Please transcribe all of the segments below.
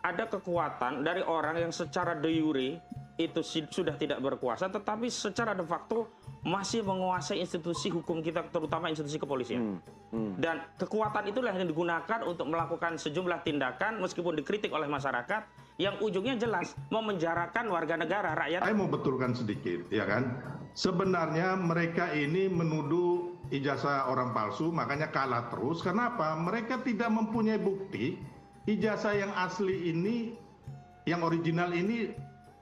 ada kekuatan dari orang yang secara de jure itu sudah tidak berkuasa, tetapi secara de facto masih menguasai institusi hukum kita, terutama institusi kepolisian. Dan kekuatan itulah yang digunakan untuk melakukan sejumlah tindakan meskipun dikritik oleh masyarakat yang ujungnya jelas memenjarakan warga negara, rakyat. Saya mau betulkan sedikit, ya kan? Sebenarnya mereka ini menuduh ijazah orang palsu, makanya kalah terus. Kenapa? Mereka tidak mempunyai bukti ijazah yang asli ini, yang original ini,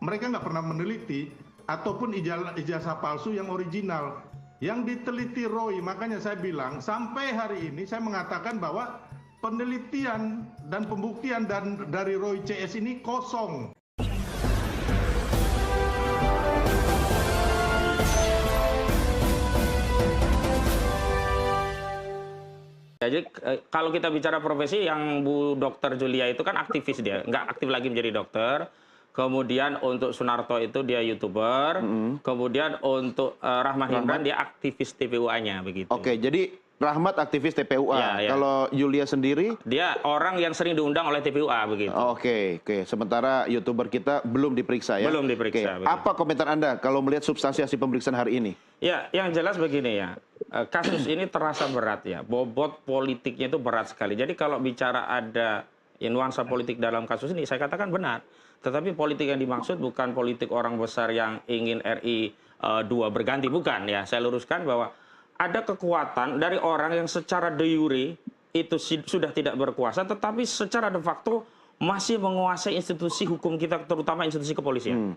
mereka nggak pernah meneliti, ataupun ijazah palsu yang original. Yang diteliti Roy, makanya saya bilang, sampai hari ini saya mengatakan bahwa penelitian dan pembuktian dari Roy CS ini kosong. Jadi kalau kita bicara profesi, yang Bu Dr. Julia itu kan aktivis, dia nggak aktif lagi menjadi dokter. Kemudian untuk Sunarto itu dia YouTuber. Kemudian untuk Rahmat Hindran dia aktivis TPUA-nya begitu. Oke, jadi Rahmat aktivis TPUA. Ya, ya. Kalau Julia sendiri? Dia orang yang sering diundang oleh TPUA begitu. Oke. Sementara YouTuber kita belum diperiksa ya? Belum diperiksa. Apa komentar Anda kalau melihat substansi hasil pemeriksaan hari ini? Ya, yang jelas begini ya. Kasus ini terasa berat ya. Bobot politiknya itu berat sekali. Jadi kalau bicara ada nuansa politik dalam kasus ini, saya katakan benar. Tetapi politik yang dimaksud bukan politik orang besar yang ingin RI 2 berganti, bukan ya. Saya luruskan bahwa ada kekuatan dari orang yang secara de jure itu sudah tidak berkuasa, tetapi secara de facto masih menguasai institusi hukum kita, terutama institusi kepolisian.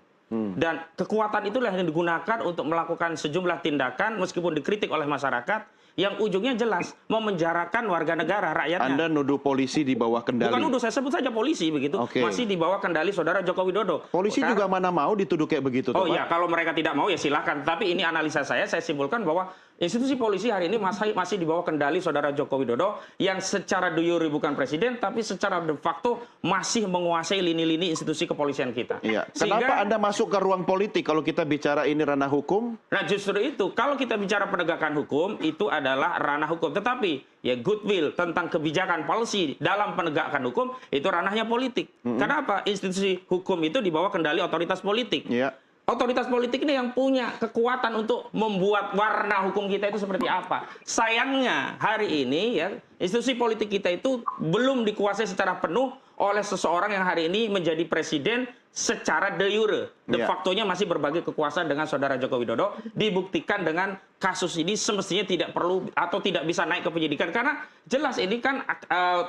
Dan kekuatan itulah yang digunakan untuk melakukan sejumlah tindakan meskipun dikritik oleh masyarakat yang ujungnya jelas memenjarakan warga negara, rakyatnya. Anda nuduh polisi di bawah kendali? Bukan nuduh, saya sebut saja polisi begitu. Masih di bawah kendali saudara Joko Widodo. Polisi juga mana mau dituduh kayak begitu? Oh iya, kalau mereka tidak mau ya silakan. Tapi ini analisa saya simpulkan bahwa institusi polisi hari ini masih di bawah kendali saudara Joko Widodo yang secara de jure bukan presiden, tapi secara de facto masih menguasai lini-lini institusi kepolisian kita. Iya. Kenapa Anda masuk ke ruang politik kalau kita bicara ini ranah hukum? Nah justru itu, kalau kita bicara penegakan hukum, itu adalah ranah hukum. Tetapi ya goodwill tentang kebijakan policy dalam penegakan hukum, itu ranahnya politik. Kenapa? Institusi hukum itu di bawah kendali otoritas politik. Iya. Otoritas politik ini yang punya kekuatan untuk membuat warna hukum kita itu seperti apa. Sayangnya hari ini ya institusi politik kita itu belum dikuasai secara penuh oleh seseorang yang hari ini menjadi presiden secara de jure. De facto-nya masih berbagi kekuasaan dengan saudara Joko Widodo. Dibuktikan dengan kasus ini semestinya tidak perlu atau tidak bisa naik ke penyidikan. Karena jelas ini kan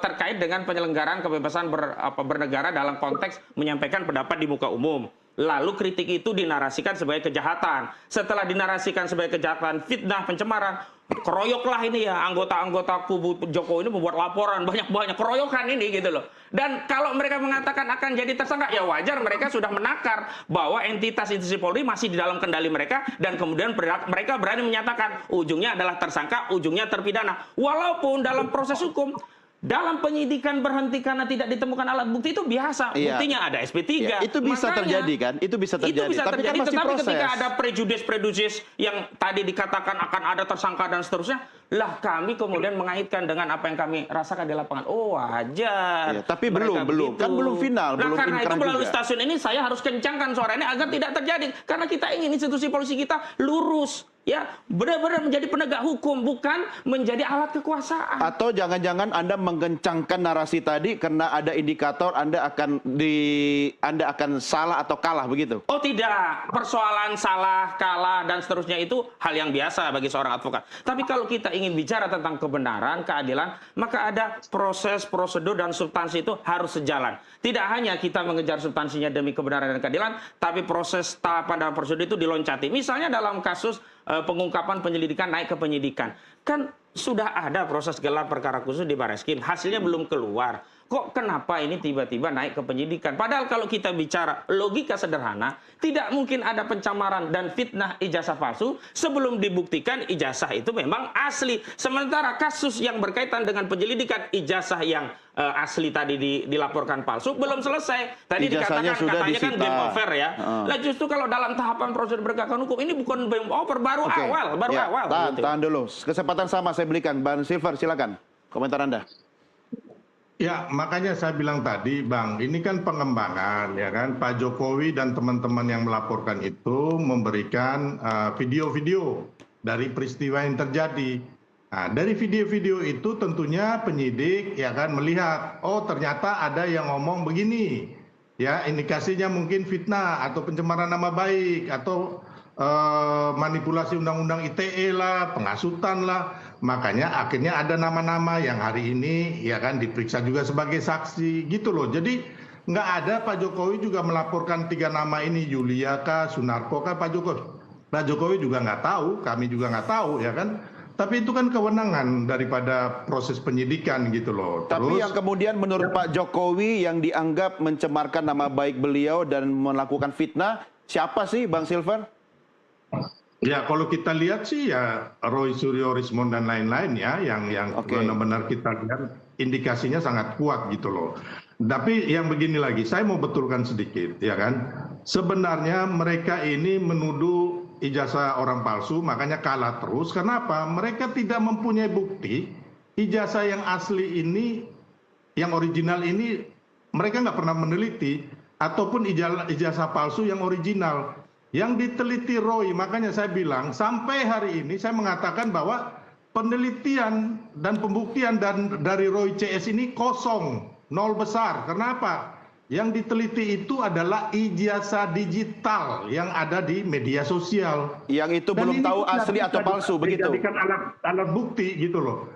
terkait dengan penyelenggaraan kebebasan bernegara dalam konteks menyampaikan pendapat di muka umum. Lalu kritik itu dinarasikan sebagai kejahatan. Setelah dinarasikan sebagai kejahatan, fitnah, pencemaran, keroyoklah ini ya anggota-anggota kubu Jokowi ini membuat laporan banyak-banyak keroyokan ini gitu loh. Dan kalau mereka mengatakan akan jadi tersangka, ya wajar mereka sudah menakar bahwa entitas institusi Polri masih di dalam kendali mereka dan kemudian mereka berani menyatakan ujungnya adalah tersangka, ujungnya terpidana. Walaupun dalam proses hukum dalam penyidikan berhenti karena tidak ditemukan alat bukti itu biasa. Buktinya ada SP3. Ya, itu bisa terjadi kan? Itu bisa terjadi. Tapi kan masih proses. Ketika ada prejudis yang tadi dikatakan akan ada tersangka dan seterusnya, lah kami kemudian mengaitkan dengan apa yang kami rasakan di lapangan. Oh wajar. Ya, tapi belum. Kan belum final. Nah, belum karena itu melalui juga. stasiun ini saya harus kencangkan suara ini agar tidak terjadi. Karena kita ingin institusi polisi kita lurus. Ya, benar-benar menjadi penegak hukum, bukan menjadi alat kekuasaan. Atau jangan-jangan Anda mengencangkan narasi tadi karena ada indikator Anda akan salah atau kalah begitu? Oh tidak, persoalan salah, kalah dan seterusnya itu hal yang biasa bagi seorang advokat. Tapi kalau kita ingin bicara tentang kebenaran, keadilan, maka ada proses, prosedur dan substansi itu harus sejalan. Tidak hanya kita mengejar substansinya demi kebenaran dan keadilan, tapi proses tahapan dan prosedur itu diloncati. Misalnya dalam kasus pengungkapan penyelidikan naik ke penyidikan. Kan sudah ada proses gelar perkara khusus di Barreskrim, hasilnya belum keluar. Kok kenapa ini tiba-tiba naik ke penyidikan? Padahal kalau kita bicara logika sederhana, tidak mungkin ada pencemaran dan fitnah ijazah palsu sebelum dibuktikan ijazah itu memang asli. Sementara kasus yang berkaitan dengan penyelidikan ijazah yang asli tadi dilaporkan palsu belum selesai. Tadi Ijazahnya dikatakan katanya kan game over ya. Lah justru kalau dalam tahapan prosedur penegakan hukum ini bukan game over, baru awal. Tahan dulu. Kesempatan sama saya berikan. Bang Silver, silakan. Komentar Anda. Ya, makanya saya bilang tadi, Bang, ini kan pengembangan, ya kan? Pak Jokowi dan teman-teman yang melaporkan itu memberikan video-video dari peristiwa yang terjadi. Nah, dari video-video itu tentunya penyidik, ya kan, melihat, oh ternyata ada yang ngomong begini, ya indikasinya mungkin fitnah atau pencemaran nama baik atau manipulasi undang-undang ITE lah, pengasutan lah. Makanya akhirnya ada nama-nama yang hari ini ya kan diperiksa juga sebagai saksi gitu loh. Jadi nggak ada, Pak Jokowi juga melaporkan 3 nama ini, Yulia kah, Sunarko kah, Pak Jokowi. Pak Jokowi juga nggak tahu, kami juga nggak tahu ya kan. Tapi itu kan kewenangan daripada proses penyidikan gitu loh. Tapi yang kemudian menurut Pak Jokowi yang dianggap mencemarkan nama baik beliau dan melakukan fitnah, siapa sih Bang Silver? Ya kalau kita lihat sih ya Roy Suryo Rismond dan lain-lain ya yang benar-benar kita lihat indikasinya sangat kuat gitu loh. Tapi yang begini lagi, saya mau betulkan sedikit ya kan. Sebenarnya mereka ini menuduh ijazah orang palsu, makanya kalah terus. Kenapa? Mereka tidak mempunyai bukti ijazah yang asli ini, yang original ini mereka nggak pernah meneliti, ataupun ijazah palsu yang original. Yang diteliti Roy, makanya saya bilang sampai hari ini saya mengatakan bahwa penelitian dan pembuktian dari Roy CS ini kosong, nol besar. Kenapa? Yang diteliti itu adalah ijazah digital yang ada di media sosial. Yang itu belum tahu asli atau palsu, begitu? Dijadikan alat bukti gitu loh.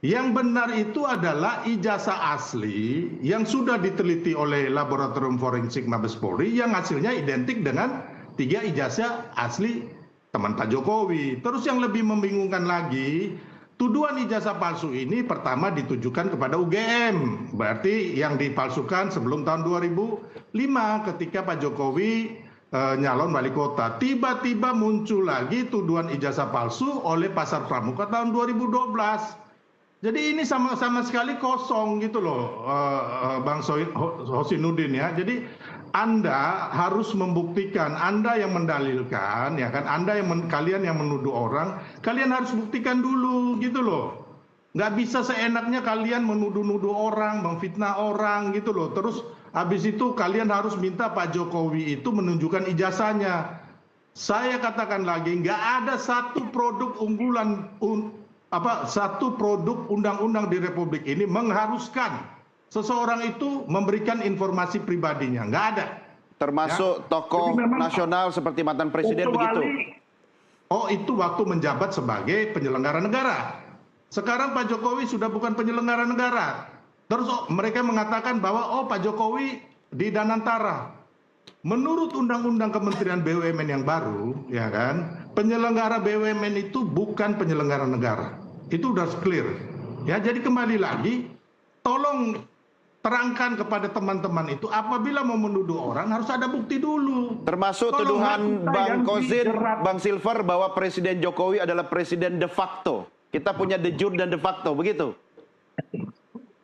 Yang benar itu adalah ijazah asli yang sudah diteliti oleh Laboratorium Forensik Mabes Polri yang hasilnya identik dengan 3 ijazah asli teman Pak Jokowi. Terus yang lebih membingungkan lagi, tuduhan ijazah palsu ini pertama ditujukan kepada UGM. Berarti yang dipalsukan sebelum tahun 2005 ketika Pak Jokowi nyalon wali kota. Tiba-tiba muncul lagi tuduhan ijazah palsu oleh Pasar Pramuka tahun 2012. Jadi ini sama sekali kosong gitu loh, Bang Hosinuddin ya. Jadi Anda harus membuktikan, Anda yang mendalilkan, ya kan, Anda kalian yang menuduh orang, kalian harus buktikan dulu gitu loh. Nggak bisa seenaknya kalian menuduh-nuduh orang, memfitnah orang gitu loh. Terus habis itu kalian harus minta Pak Jokowi itu menunjukkan ijazahnya. Saya katakan lagi, nggak ada satu produk unggulan, satu produk undang-undang di Republik ini mengharuskan seseorang itu memberikan informasi pribadinya, nggak ada. Termasuk tokoh nasional seperti mantan presiden begitu. Oh itu waktu menjabat sebagai penyelenggara negara. Sekarang Pak Jokowi sudah bukan penyelenggara negara. Terus mereka mengatakan bahwa oh Pak Jokowi di Danantara. Menurut Undang-Undang Kementerian BUMN yang baru, ya kan, penyelenggara BUMN itu bukan penyelenggara negara. Itu udah clear. Ya jadi kembali lagi, tolong terangkan kepada teman-teman itu apabila mau menuduh orang harus ada bukti dulu. Termasuk tuduhan Bang Kozin, Bang Silver bahwa Presiden Jokowi adalah presiden de facto. Kita punya de jure dan de facto, begitu?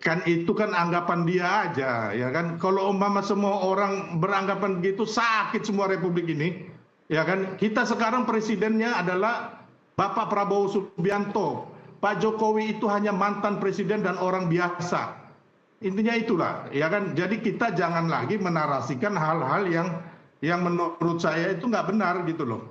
Kan itu kan anggapan dia aja, ya kan. Kalau umpama semua orang beranggapan begitu sakit semua Republik ini, ya kan. Kita sekarang presidennya adalah Bapak Prabowo Subianto. Pak Jokowi itu hanya mantan presiden dan orang biasa. Intinya itulah, ya kan. Jadi kita jangan lagi menarasikan hal-hal yang menurut saya itu nggak benar gitu loh.